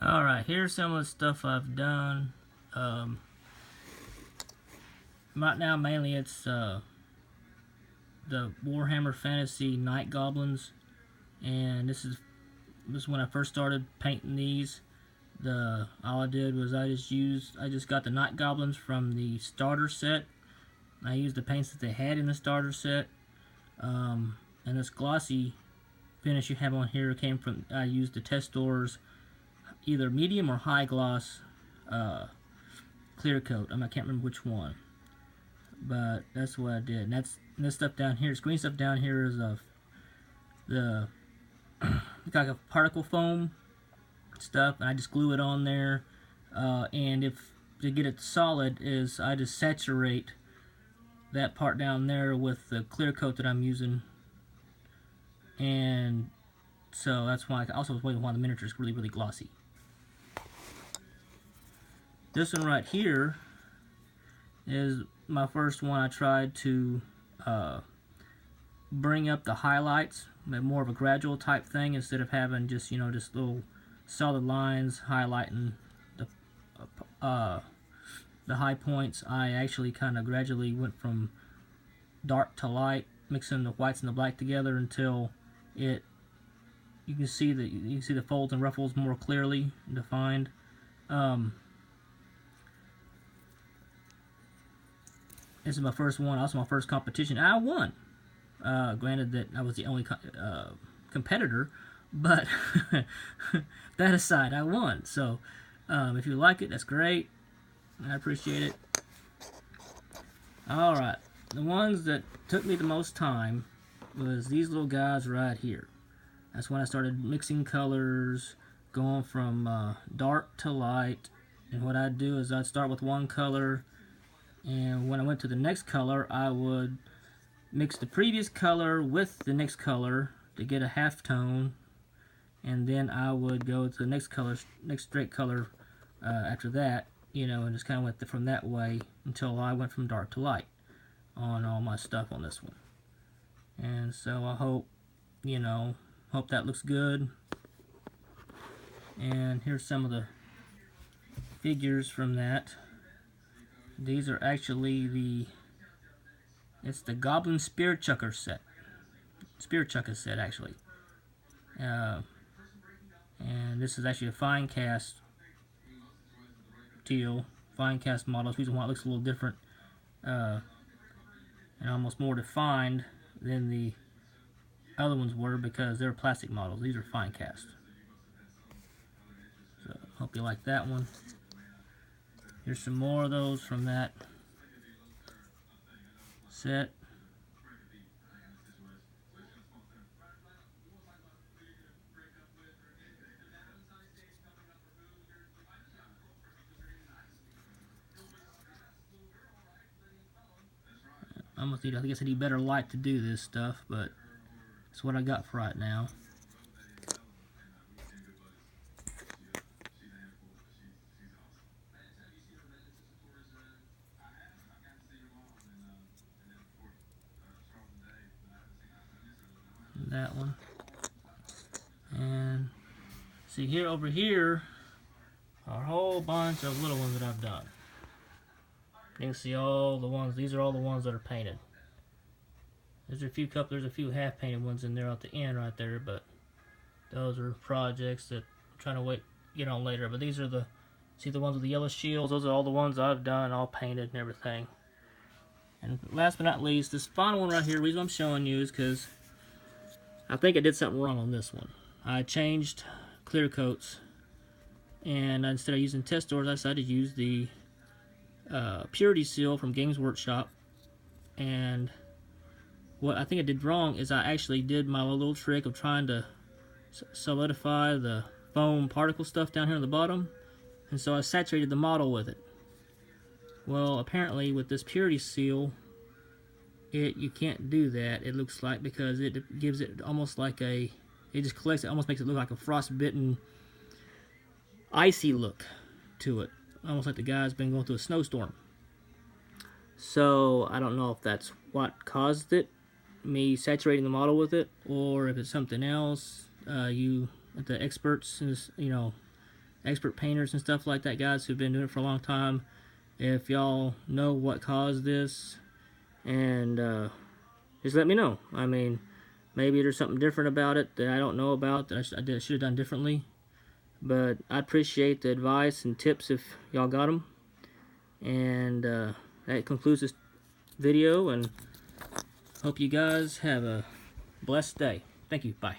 Alright, here's some of the stuff I've done. Right now, mainly it's the Warhammer Fantasy Night Goblins, and this is when I first started painting these. All I did was I just got the Night Goblins from the starter set. I used the paints that they had in the starter set, and this glossy finish you have on here came from, I used the Testors either medium or high gloss clear coat. I can't remember which one, but that's what I did. And this stuff down here, this green stuff down here is the like a particle foam stuff, and I just glue it on there. And if to get it solid is I just saturate that part down there with the clear coat that I'm using, and so that's why I also why the miniature is really glossy. This one right here is my first one. I tried to bring up the highlights, more of a gradual type thing instead of having just just little solid lines highlighting the high points. I actually kind of gradually went from dark to light, mixing the whites and the black together until you can see the folds and ruffles more clearly defined. This is my first one, also my first competition. I won. Granted that I was the only competitor, but that aside, I won. So if you like it, that's great. I appreciate it. Alright, the ones that took me the most time was these little guys right here. That's when I started mixing colors, going from dark to light. And what I'd do is I'd start with one color, and when I went to the next color, I would mix the previous color with the next color to get a half tone, and then I would go to the next straight color after that, and just kind of went from that way until I went from dark to light on all my stuff on this one. And so I hope that looks good. And here's some of the figures from that. These are actually it's the Goblin Spear Chucker set. Actually. And this is actually a fine cast teal, fine cast model. The reason why it looks a little different and almost more defined than the other ones were, because they're plastic models. These are fine cast. So hope you like that one. Here's some more of those from that set. I guess I need better light to do this stuff, but it's what I got for right now. That one. And see here, over here are a whole bunch of little ones that I've done. You can see all the ones. These are all the ones that are painted. There's a few half painted ones in there at the end right there, but those are projects that I'm trying to get on later. But these are the ones with the yellow shields. Those are all the ones I've done, all painted and everything. And last but not least, this final one right here, the reason I'm showing you is because I think I did something wrong on this one. I changed clear coats, and instead of using Testors, I decided to use the Purity Seal from Games Workshop. And what I think I did wrong is I actually did my little trick of trying to solidify the foam particle stuff down here on the bottom, and so I saturated the model with it. Well, apparently with this Purity Seal, you can't do that, it looks like, because it gives it almost like it just collects it, almost makes it look like a frostbitten, icy look to it, almost like the guy's been going through a snowstorm. So I don't know if that's what caused it, me saturating the model with it, or if it's something else. The experts, expert painters and stuff like that, guys, who've been doing it for a long time. If y'all know what caused this, and just let me know. I mean, maybe there's something different about it that I don't know about that I should have done differently. But I appreciate the advice and tips if y'all got them. And that concludes this video, and hope you guys have a blessed day. Thank you. Bye.